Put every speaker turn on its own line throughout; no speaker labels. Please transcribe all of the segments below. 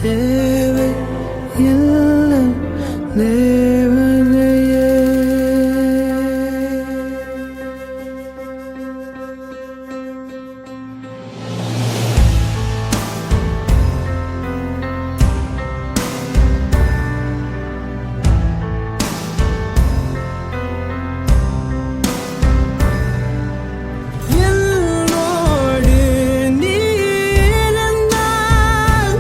தேவை எல்லாம் தேவனையே. என்னோடு நீ இருந்தால்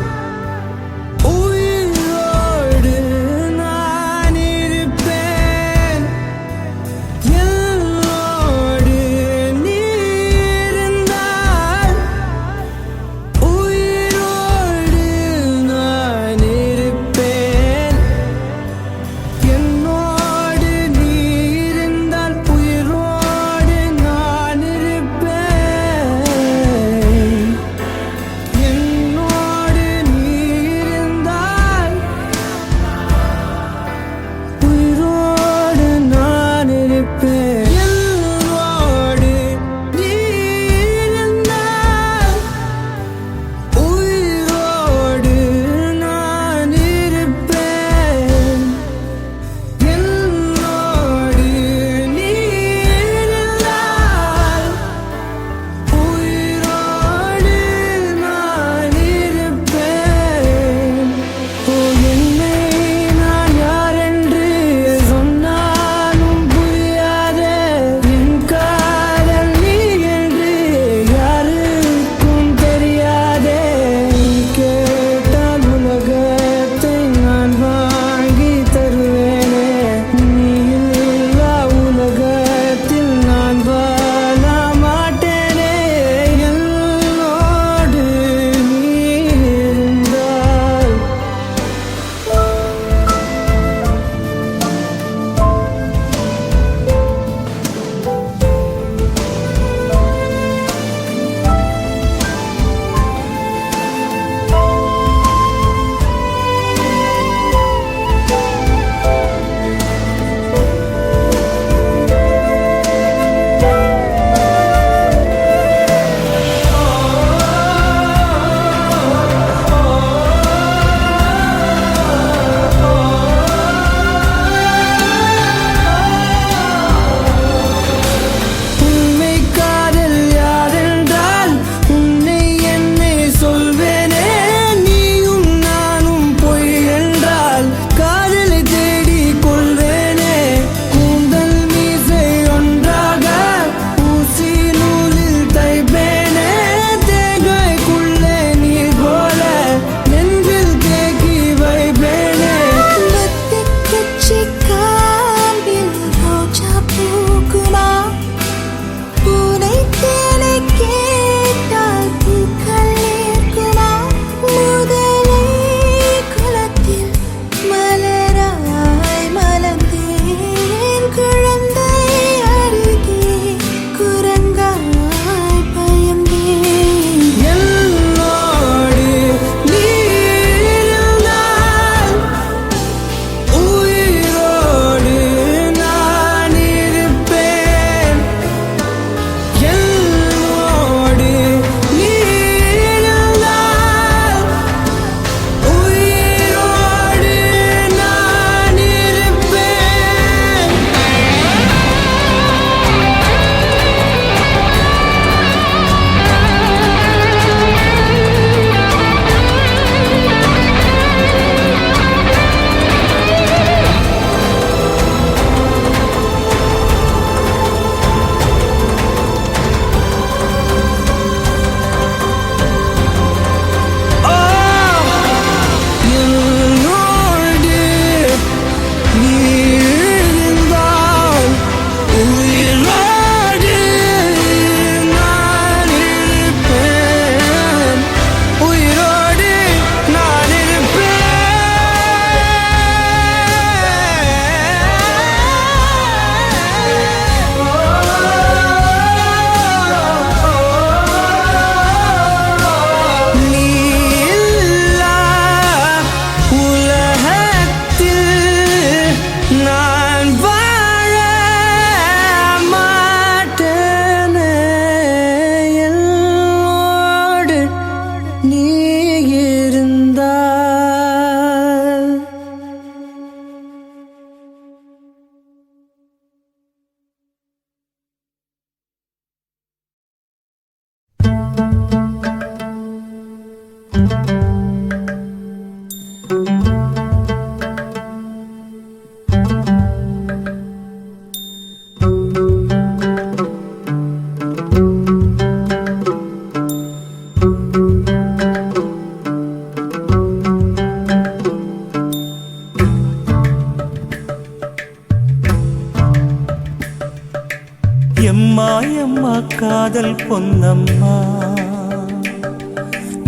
காதல் பொன்னம்மா,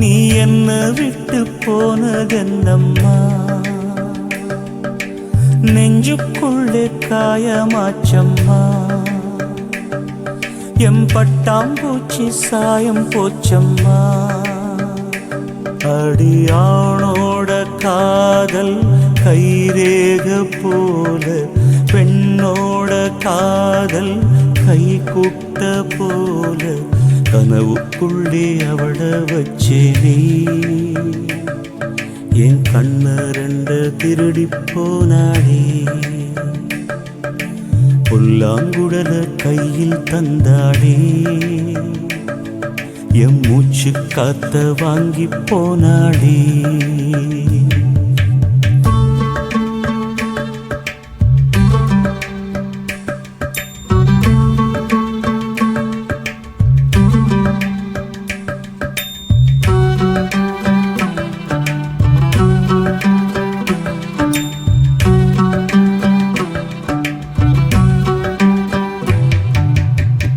நீ என்ன விட்டு போனதென்னம்மா, நெஞ்சுக்குள்ளே காயமாச்சம்மா, எம் பட்டாம்பூச்சி சாயம் போச்சம்மா. அடியானோட காதல் கைரேக போல, பெண்ணோட காதல் கை கூட்ட போல, கனவுக்குள்ளே அவள வச்சே நீ என் கண்ண ரெண்ட திருடி போனாடே. புல்லாங்குழல கையில் தந்தாடே, எம் மூச்சு காத்த வாங்கி போனாடே.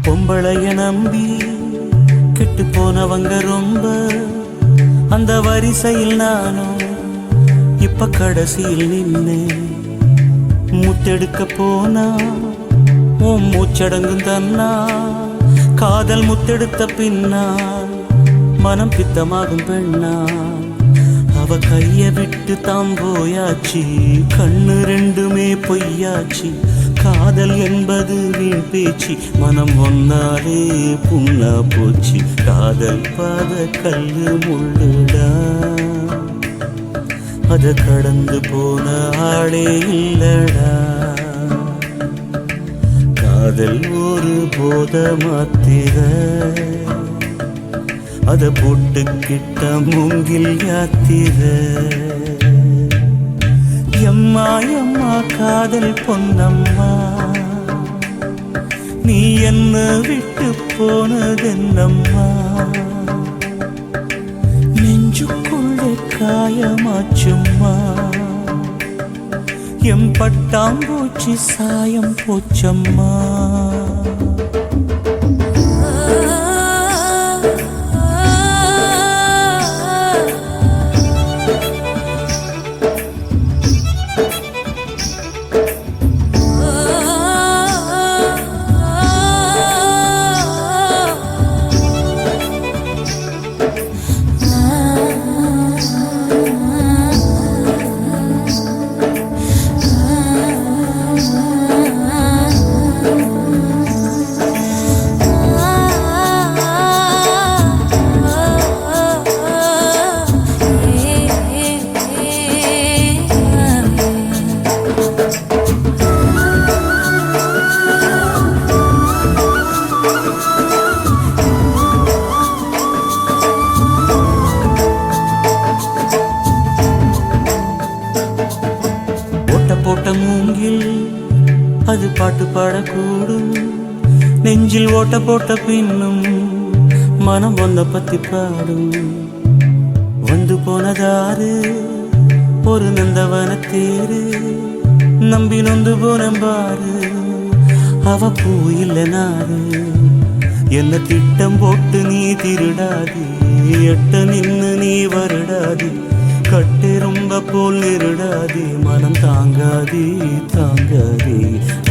பொம்பளைய நம்பி கெட்டு போனவங்க ரொம்ப, அந்த வரிசையில் நானும் இப்ப கடைசியில் நின்று முத்தெடுக்க போனா உன் மூச்சடங்கும் தன்னா. காதல் முத்தெடுத்த பின்னால் மனம் பித்தமாகும் பெண்ணா, அவ கைய விட்டு தாம் போயாச்சு, கண்ணு ரெண்டுமே பொய்யாச்சு. காதல் என்பது வீண் பேச்சு, மனம் ஒன்னாலே புண்ணா போச்சு. காதல் பாத கல்லு முள்ளுடா, அத கடந்து போன ஆளே இல்லடா. காதல் ஒரு போத மாத்திர, அத போட்டுக்கிட்ட மூங்கில் யாத்திர. எம்மா எம்மா காதல் பொன்னம்மா, நீ என்ன விட்டு போனதென்னம்மா, நெஞ்சுக்குள்ளே காயமாச்சும்மா, எம் பட்டாம்பூச்சி சாயம் போச்சம்மா. போட்ட மூங்கில் அது பாட்டு பாடக்கூடும், நெஞ்சில் ஓட்ட போட்ட பின்னும் மனம் ஒன்ன பத்தி பாடும். வந்து போனதாரு ஒரு நந்தவன தேரு, நம்பி நொந்து போனம்பாரு அவ பூ இல்ல நாரு. என்ன திட்டம் போட்டு நீ திருடாது, எட்ட நின்னு நீ வருடாது, கட்டு ரொம்ப போல் இருடாதே, மனம் தாங்காதே தாங்காதே.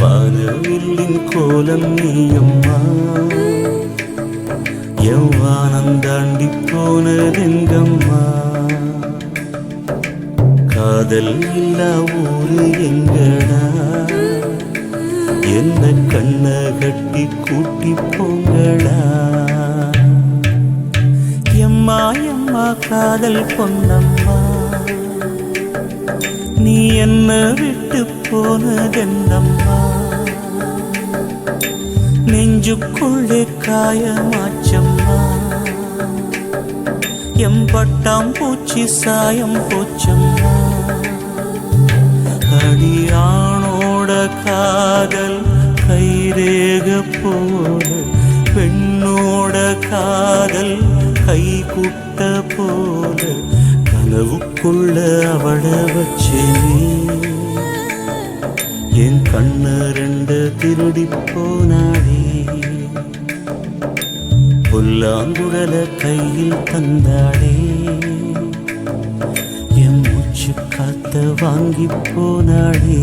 வானவில்லின் கோலம் நீயம்மா, எவ்வானம் தாண்டி போனதெங்கம்மா. காதல் இல்லா ஊரு எங்கடா, என்ன கண்ண கட்டி கூட்டி போங்கடா. எம்மா எம்மா காதல் பொன்னம்மா, நீ என்ன விட்டு போனதென்னம்மா, நெஞ்சுக்குள்ளே காயமாச்சம்மா, எம் பட்டாம்பூச்சி சாயம் போச்சம்மா. அடியானோட காதல் கைரேக போல, பெண்ணோட காதல் கை கூட்ட போல, கனவுக்குள்ள அவள வச்சே என் கண்ண ரெண்ட திருடி போனாடே. புல்லாங்குழல கையில் தந்தாளே என் மூச்சு காத்த வாங்கி போனாளே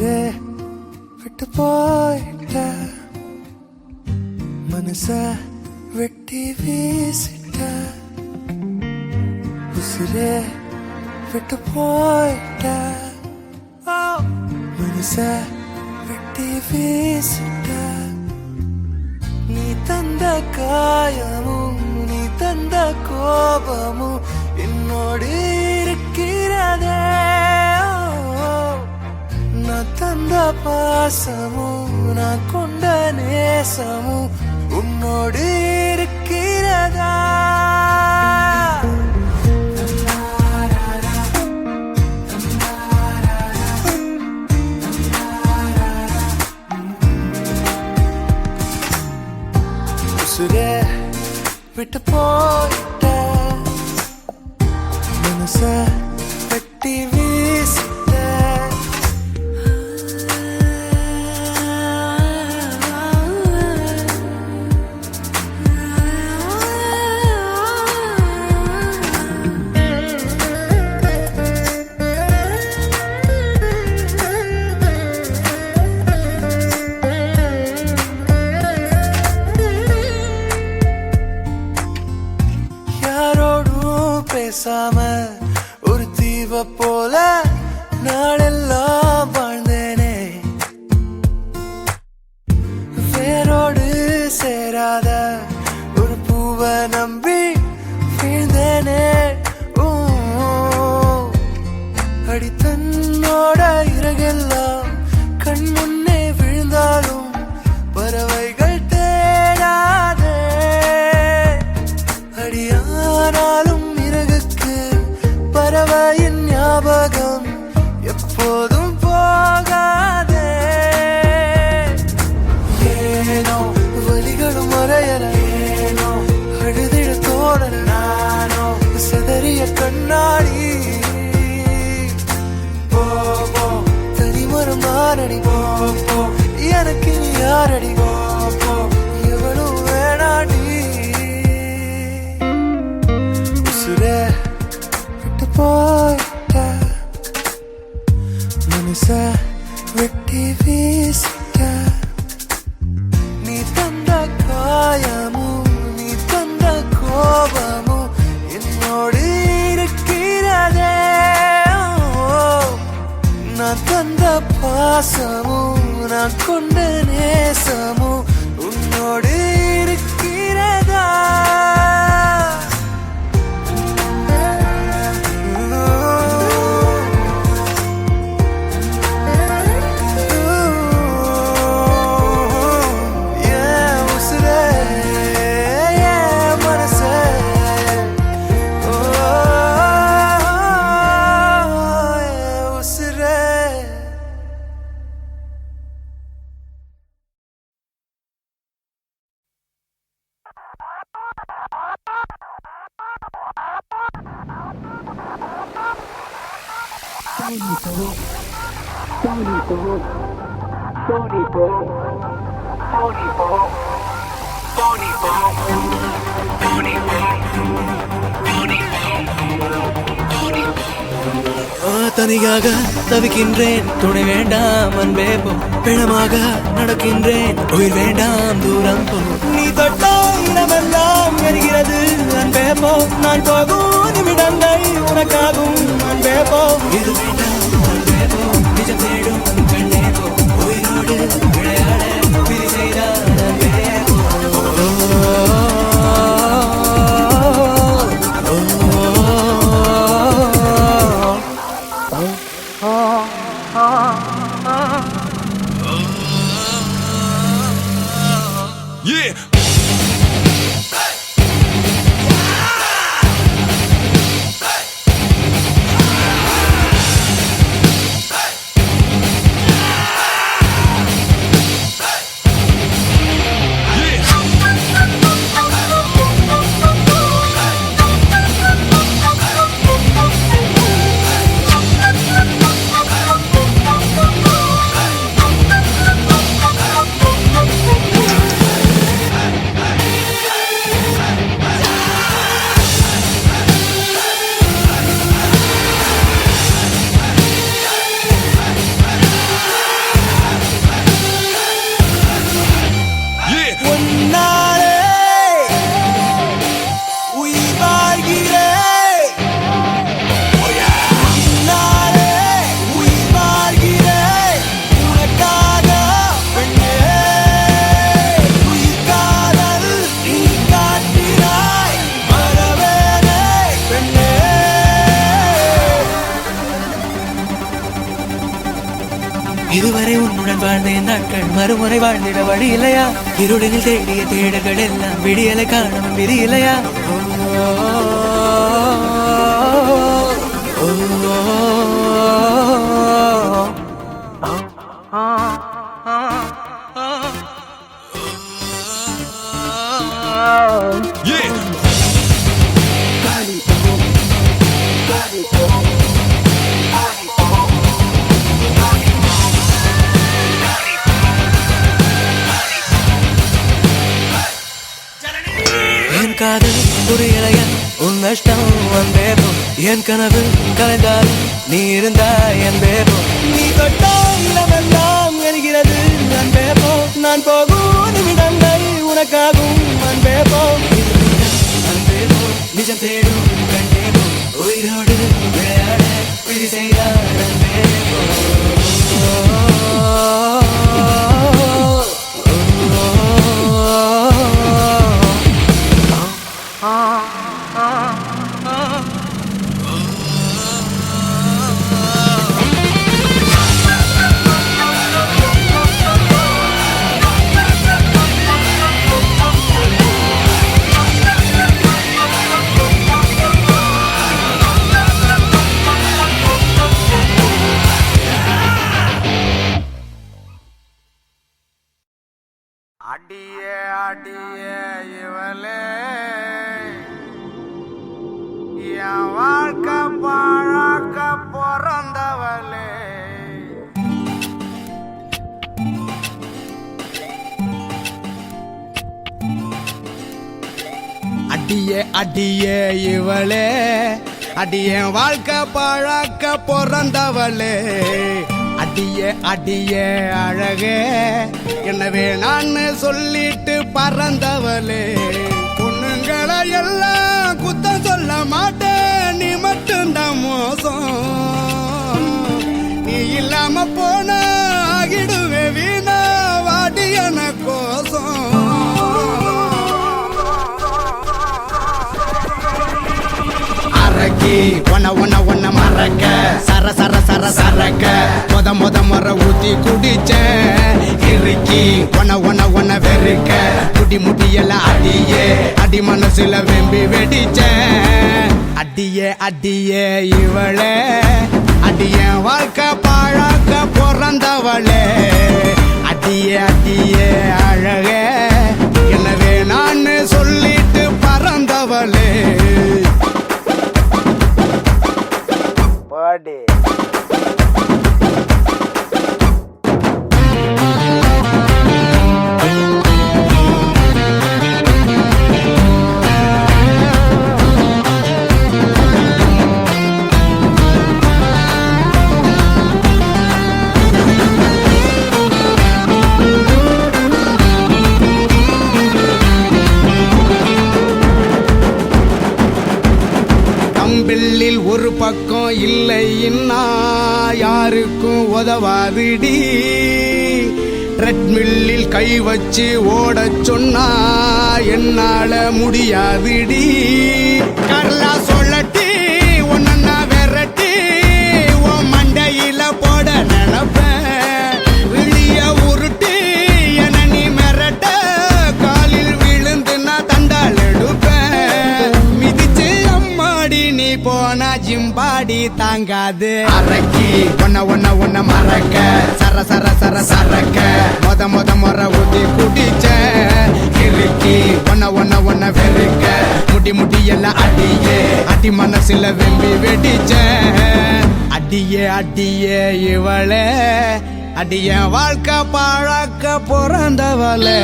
உசுரே விட்டு போயிட்ட மனச வெட்டி வீசிட்ட உசுரே விட்டு போயிட்ட மனச வெட்டி வீசிட்ட நீ தந்த காயமும் நீ தந்த கோபமும் என்னோடு இருக்கிறதே நான் தந்த பாசமும் நான் கொண்ட நேசமும் உன்னோடு இருக்கிறதா உசுரே விட்டு போயிட்ட மனச வெட்டி வீசிட்ட பேசாம ஒரு தீவ போல நாளெல்லாம் வாழ்ந்தேனே வேரோடு சேராத ஒரு பூவை நம்பி வீழ்ந்தேனே அடி தன்னோட இறகெல்லாம் கண் முன்னே விழுந்தாலும் பறவைகள் தேடாதே அடியானாலும் பறவையின் ஞாபகம் எப்போதும் போகாதே ஏனோ வலிகளும் மறையல ஏனோ அழுதிட தோணல நானோ செதறிய கண்ணாடி போ போ தனிமரம் நானடி போ போ எனக்கு நீ யாரடி போ போ எவனும் வேணாடி உசுரே போயிட்ட மனச வெட்டி வீசிட்ட நீ தந்த காயமும் நீ தந்த கோபமும் என்னோடு இருக்கிறதே நான் தந்த பாசமும் நான் கொண்ட நேசமும் உன்னோடு இருக்கிறதா
தனியாக தவிக்கின்றேன் துணை வேண்டாம் அன்பே போ பிணமாக நடக்கின்றேன் உயிர் வேண்டாம் தூரம் போ நீ தொட்ட இடமெல்லாம் எரிகிறது அன்பே போ நான் போகும் நிமிடங்கள் உனக்காகும் அன்பே போ இது வேண்டாம் அன்பே போ நிஜம் தேடும் கண்ணே போ உயிரோடு விளையாட பிரி செய்தார் அன்பே போ
Yeah.
நான் வாழ்ந்தேன் நாட்கள் மறுமுறை வாழ்ந்திட வழி இல்லையா இருளினில் தேடிய தேடல்கள் எல்லாம் விடியலை காணவும் விதி இல்லையா என் காதல் புரியலையா உன் நஷ்டம் வந்தேபோ என் கனவு கலைந்தாலும் நீ இருந்தாய் என் பேபோ நீ தொட்டால் இளமெல்லாம் எரிகிறது அன்பேபோ நான் போகும் நிமிடங்கள் உனக்காகும் அன்பேபோ அன்பேபோ நிஜம் தேடும் கண்டேபோ உயிரோடு விளையாட விதி செய்தார் அன்பேபோ
அடியே அடியே இவளே என் வாழ்க்கை பாழாக்க பிறந்தவளே அடியே அடியே இவளே அடியே வாழ்க்கை பாழாக்க பிறந்தவளே அடியே அடியே அழகே எனவே நான் சொல்லிட்டு பறந்தவளே பொண்ணுங்களை எல்லாம் குத்தம் சொல்ல மாட்டேன் நீ மட்டும்தான் மோசம் நீ இல்லாம போன ஆகிடுவே வீணா வாடியன கோசம் அரக்கி ஒன்ன மறக்க சர சர சர சரக்க முத முறை ஊத்தி குடிச்ச இறுக்கி ஒன்ன வெறுக்க முடி எல்லாம் அடியே அடி மனசுல வெம்பி வெடிச்ச அடியே அடியே இவளே அடிய வாழ்க்கை பாழாக்க பிறந்தவளே அடியே அடியே அழகே எனவே நான் சொல்லிட்டு பறந்தவளே பாடி கம்பிள்ளில் ஒரு பக்கம் இல்லைன்னா யாருக்கும் உதவாதுடி ட்ரெட்மில்லில் கை வச்சு ஓடச் சொன்னா என்னால முடியாதுடி கரலா சொல்லட்டி ஒன்னா விரட்டி உன் மண்டையில போட நினைப்பேன் விழிய உருட்டி என நீ மிரட்ட காலில் விழுந்து நான் தண்டால் எடுப்பேன் மிதிச்சு அம்மாடி நீ போனா ஜிம்பாடி தாங்காது அரக்கி ஒன்ன மறக்க சர சர சர சரக்க முத முறை ஊத்தி குடிச்ச இறுக்கி ஒன்ன வெறுக்க முடி எல்லாம் அடியே அடி மனசுல வெம்பி வெடிச்ச அடியே அடியே இவளே அடிய வாழ்க்கை பாழாக்க பிறந்தவளே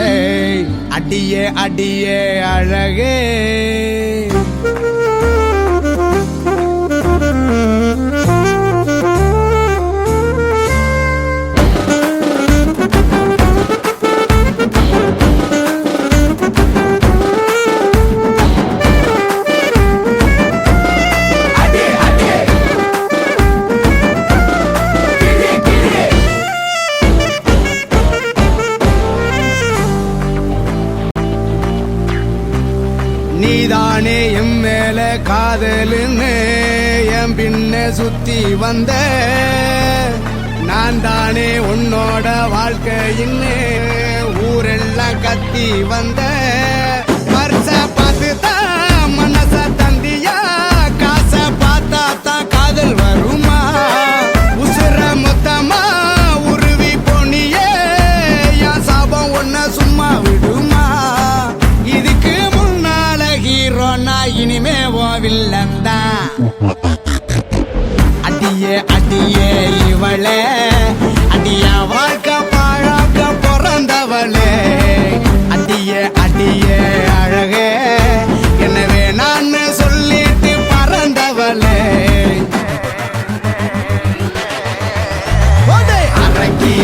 அடியே அடியே அழகே நீதானே என் மேல காதலுன்னு என் பின்ன சுத்தி வந்த நான் தானே உன்னோட வாழ்க்கையின்னு ஊரெல்லாம் கத்தி வந்த வருஷ பார்த்து தான் மனச தந்தியா காசை பார்த்தா தான் காதல் வருமா உசுர மொத்தமா உருவி போனியே என் சாபம் ஒன்ன சும்மா விடுமா இதுக்கு முன்னால ஹீரோனா இனிமே ஓ வில்லன் தான் அடியே அடியே இவளே அடியா வாழ்க்கை பாழாக்க பிறந்தவளே அடியே அடியே அழகே எனவே நான் சொல்லிட்டு பறந்தவளே அரக்கி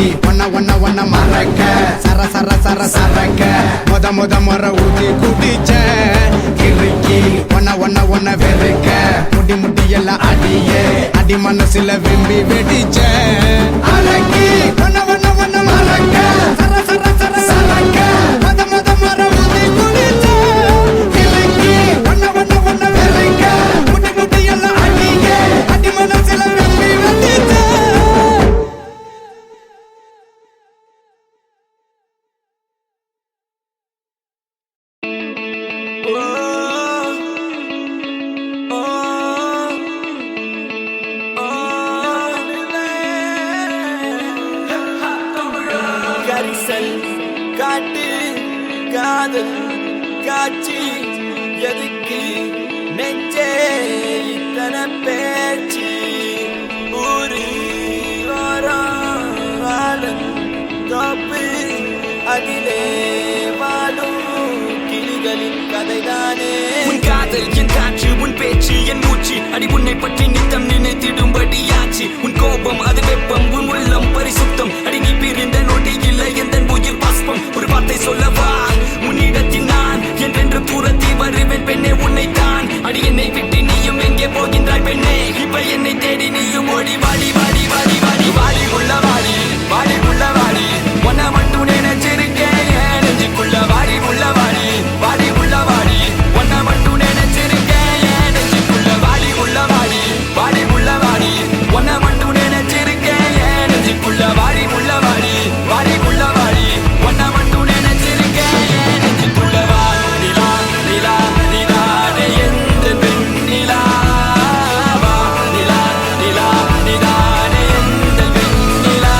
ஒன்ன மறக்க சர சர சர சரக்க முத முறை ஊத்தி குடிச்ச கிறுக்கி ஒன்ன வெறுக்க முடி எல்லாம் அடியே அடி மனசுல விம்பி வெடிச்ச அரக்கி ஒன்ன மறக்க சர சர சர சரக்க முத முறை ஊத்தி குடிச்ச கிறுக்கி ஒன்ன வெறுக்க முடி எல்லாம் அடியே அடி மனசுல விம்பி வெடிச்ச
கரிசல் காட்டு காதல் காட்சி எதுக்கு நெஞ்சே இத்தனை பேச்சு ஊரு வாரம் தோப்பு அதிலே வாடும் கிளிகளின் கதைதானே
உன் காதல் என் காற்று உன் பேச்சு என் மூச்சு அடி உன்னை பற்றி நித்தம் நினைத்திடும்படியாச்சு உன் கோபம் அது வெப்பம் உன் உள்ளம் பரிசுத்தம் அடி நீ பிரிந்த நொடி இல்லை எந்த உயிர் பாஸ்பம் ஒரு வார்த்தை சொல்லவா உன்னிடத்தில் நான் என்றென்று தூரத்தி வருவேன் பெண்ணே உன்னை தான் அடி என்னை விட்டு நீயும் எங்கே போகின்றாய் பெண்ணே இப்ப என்னை தேடி நீயும் ஓடி வாடி வாடி வாடி வாடி வாடி உள்ள வாடி வாடி உள்ள வாடி உன்னை மட்டும் நினைச்சிருக்கேன் என் நெஞ்சுக்குள்ள வாடி உள்ள வாடி வாடி உள்ள வாடி உன்னை மட்டும் நினைச்சிருக்கேன் என் நெஞ்சுக்குள்ள வாடி உள்ள வாடி வாடி உள்ள வாடி உன்னை மட்டும் நினைச்சிருக்கேன் என் நெஞ்சுக்குள்ள வாடி உள்ள வாடி வாடி உள்ள வாடி உன்னை மட்டும் நினைச்சிருக்கேன் என் நெஞ்சுக்குள்ள வாடிலா நிலா நிலானே எந்த பெண் நிலா வா நிலா நிலா நிலானே எந்த பெண் நிலா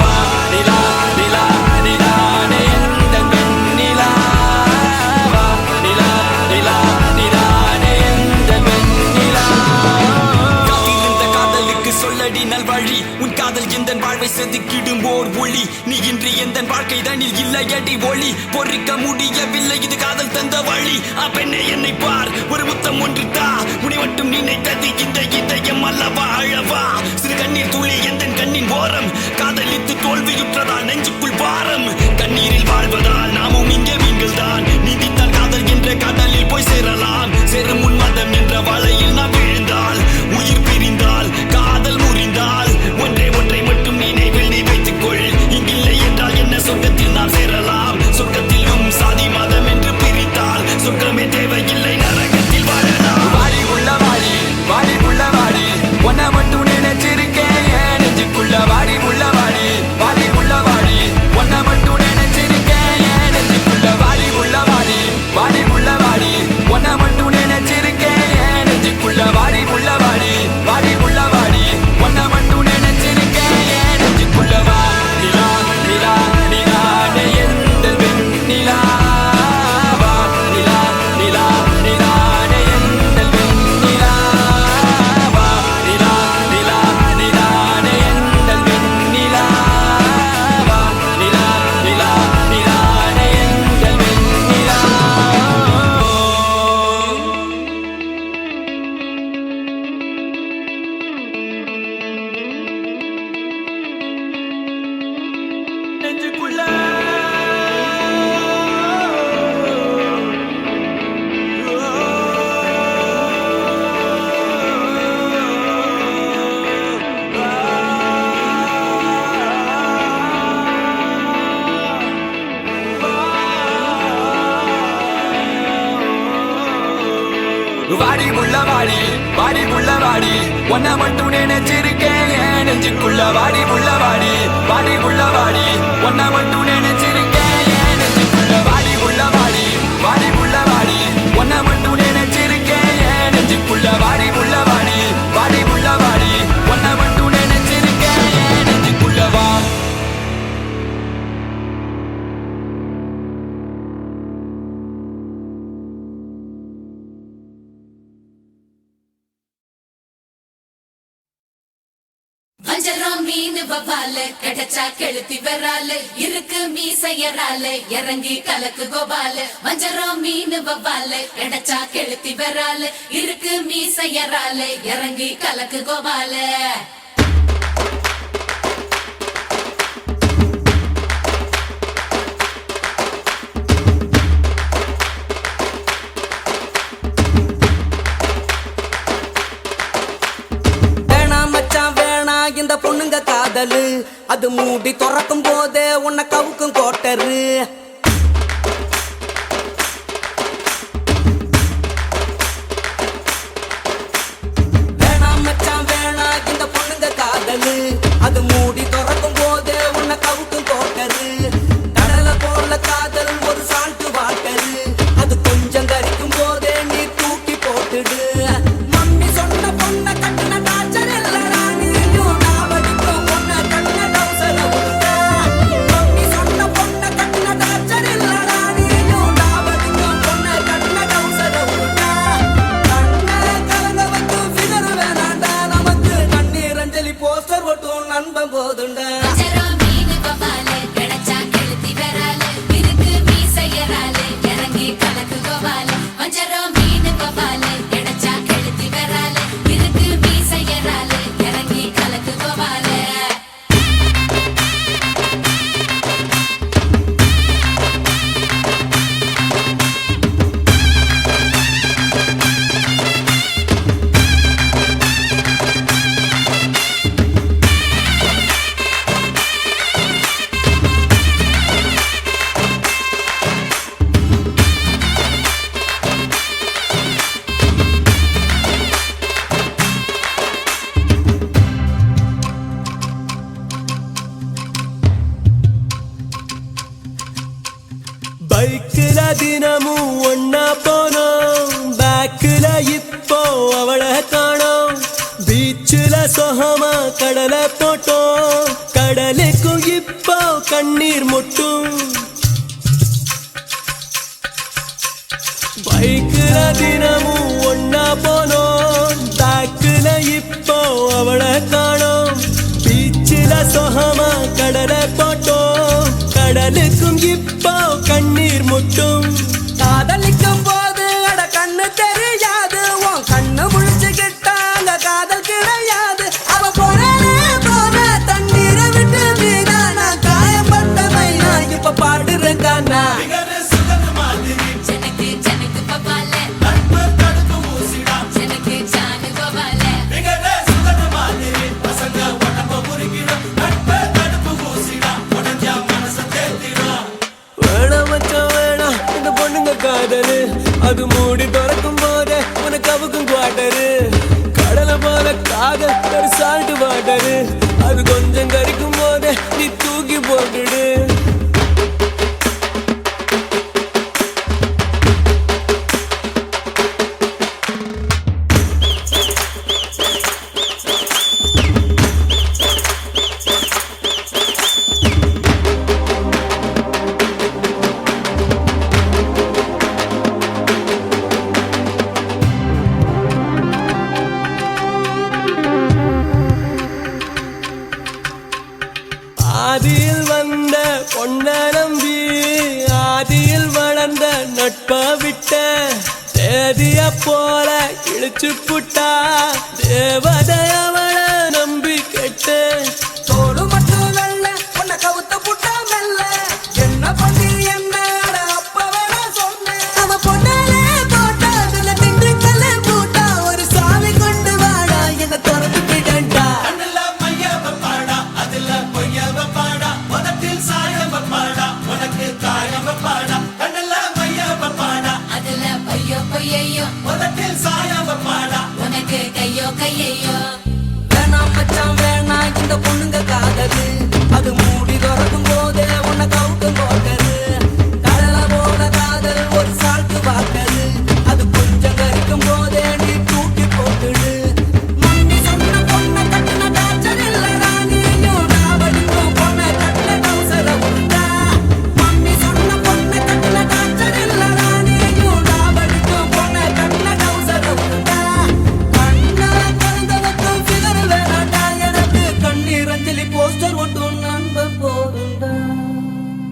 வா நிலா நிலா நிலானே எந்த பெண் நிலா வா நிலா நிலா நிலானே எந்த பெண் நிலா காத்திருந்த காதலுக்கு சொல்லடி நல்வழி உன் காதல் எந்த வாழ்வை செதுக்கிடும் ஓர் ஒளி நீ இன்றி எந்த வாழ்க்கை தனில் இல்லையடி ஒளி பொறிக்க முடியவில்லை இது காதல் தந்த வழி பெண்ணே என்னை பார் ஒரு முத்தம் ஒன்று தா உன்னை மட்டும் நினைத்தது இந்த இதயம் அல்லவா அழவா சிறு கண்ணீர் துளி எந்த கண்ணின் ஓரம் காதலித்து தோல்வியுற்றதால் நெஞ்சுக்குள் பாரம் கண்ணீரில் வாழ்வதால் நாமும் இங்கே மீன்கள் தான் நீதித்தால் காதல் என்ற கடலில் போய் சேரலாம் சேரும் உன்மதம் என்ற வலையில் நாம் விழுந்தால் உயிர் பிரிந்தால் காதல் முறிந்தால் ஒன்றை மட்டும் நினைவில் நீ வைத்துக்கொள் இங்கில்லை என்றால் என்ன சொர்க்கத்தில் நாம் சேரலாம் சொர்க்கத்திலும் சாதி மதம் என்று பிரித்தால் சொர்க்கமே தேவையில்லை நரகத்தில் வாழலாம் வாடி உள்ள வாடி வாடி உள்ள வாடி உன்னை மட்டும் நினைச்சிருக்கேன் என் நெஞ்சுக்குள்ள வாடி உள்ள வாடி வாடி உள்ள வாடி புள்ள வாடி வாடி புள்ள வாடி ஒன்ன மட்டும் நினைச்சிருக்கேன் என் நெஞ்சுக்குள்ள வாடி புள்ள வாடி வாடி புள்ள வாடி ஒன்ன மட்டும் நினைச்சிருக்கேன் என் நெஞ்சுக்குள்ள வாடி புள்ள வாடி வாடி புள்ள வாடி ஒன்ன மட்டும் நினைச்சிருக்கேன் என் நெஞ்சுக்குள்ள வாடி புள்ள வாடி வாடி புள்ள வாடி ஒன்ன மட்டும் நினைச்சிருக்கேன் என் நெஞ்சுக்குள்ள வா
வஞ்சரம் மீன் வவால கிடைச்சா கெளுத்தி வரால இருக்கு மீசையரால இறங்கி கலக்கு கோபால வஞ்சரம் மீன் வவால கிடைச்சா கெளுத்தி வரால இருக்கு மீசையரால இறங்கி கலக்கு கோபால
இந்த பொண்ணுங்க காதலு அது மூடி துறக்கும் போதே உன்னை கவுக்கும் கோட்டரு வேணாம் மச்சான் வேணா இந்த பொண்ணுங்க காதலு அது மூடி துறக்கும் போதே உன்னை கவுக்கும் கோட்டரு கடலை போல காதல் ஒரு சால்ட்டு வாட்டரு அது கொஞ்சம் கரிக்கும் போதே நீ தூக்கி போட்டுடு மம்மி சொன்ன பொண்ணை கட்டின டாச்சர் இல்லடா நண்பன் போதுண்டா
பைக்குல தினமும் ஒன்னா போனோம் பேக்குல இப்போ அவளை காணோம் பீச்சுல சொகமா கடலை போட்டோம் கடலுக்கும் இப்போ கண்ணீர் முட்டும் பைக்குல தினமும் ஒன்னா போனோம் பேக்குல இப்போ அவளை காணோம் பீச்சுல சொகமா கடலை போட்டோம் கடலுக்கும் இப்போ கண்ணீர் முட்டும் காதலிக்கும் போது அட கண்ணு தெரியாது உன் கண்ணு முழிச்சுக்கிட்டாங்க காதல் கிடையாது அவ போறே போற தண்ணீரை விட்டு வீணா நான் காயப்பட்ட மைனா இப்ப பாடுறேன் கானா காதலு அது மூடி திறக்கும் போதே உனக்கு அவுக்கும் குவாட்டரு கடலை போல காதல் ஒரு சால்ட் வாட்டரு அது கொஞ்சம் கரிக்கும் போதே நீ தூக்கி போட்டுடு ஆதியில் வந்த பொன்ன நம்பி ஆதியில் வளர்ந்த நட்ப விட்ட தேதிய போல கிழிச்சு புட்டா தேவதை அவளை நம்பி கெட்ட தோடு மட்டும் வெள்ள உன்னை கவுத்த புட்டா மெல்ல என்ன பண்ணி என்ன அப்ப வேணா சொன்ன அவ பொண்ணாலே போட்டா அதுல திண்டுக்கல்ல பூட்டா ஒரு சாவி கொண்டு வாடா என்ன திறந்து விடண்டா
பொய்யோ பொய்யோ
முதத்தில் சாய
கையையோ
வேணாம் மச்சான் வேணாம் இந்த பொண்ணுங்க காதலு